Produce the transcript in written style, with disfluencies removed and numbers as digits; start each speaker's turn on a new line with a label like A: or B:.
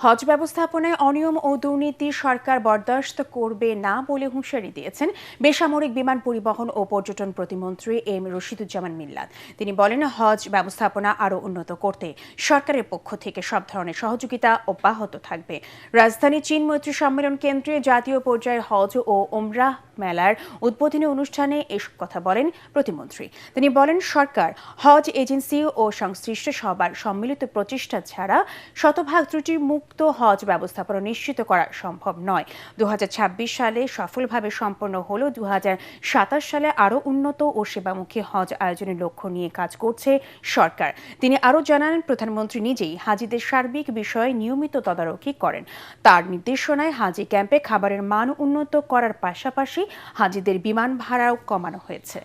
A: হজ ব্যবস্থাপনায় অনিয়ম ও দুর্নীতি সরকার বরদাস্ত করবে না বলে হুঁশিয়ারি দিয়েছেন বেসামরিক বিমান পরিবহন ও পর্যটন প্রতিমন্ত্রী এম রশিদুজ্জামান মিল্লাত। তিনি বলেন, হজ ব্যবস্থাপনা আরও উন্নত করতে সরকারের পক্ষ থেকে সব ধরনের সহযোগিতা অব্যাহত থাকবে। রাজধানী চীন মৈত্রী সম্মেলন কেন্দ্রে জাতীয় পর্যায়ের হজ ও ওমরাহ মেলার উদ্বোধনী অনুষ্ঠানে এসব কথা বলেন প্রতিমন্ত্রী। তিনি বলেন, সরকার হজ এজেন্সি ও সংশ্লিষ্ট সবার সম্মিলিত প্রচেষ্টা ছাড়া শতভাগ ত্রুটি মুক্ত হজ ব্যবস্থাপনা নিশ্চিত করা সম্ভব নয়। 2026 সালে সফলভাবে সম্পন্ন হলেও 2027 সালে আরও উন্নত ও সেবামুখী হজ আয়োজনের লক্ষ্য নিয়ে কাজ করছে সরকার। তিনি আরও জানান, প্রধানমন্ত্রী নিজেই হাজিদের সার্বিক বিষয়ে নিয়মিত তদারকি করেন। তার নির্দেশনায় হাজি ক্যাম্পে খাবারের মান উন্নত করার পাশাপাশি হাজিদের বিমান ভাড়াও কমানো হয়েছে।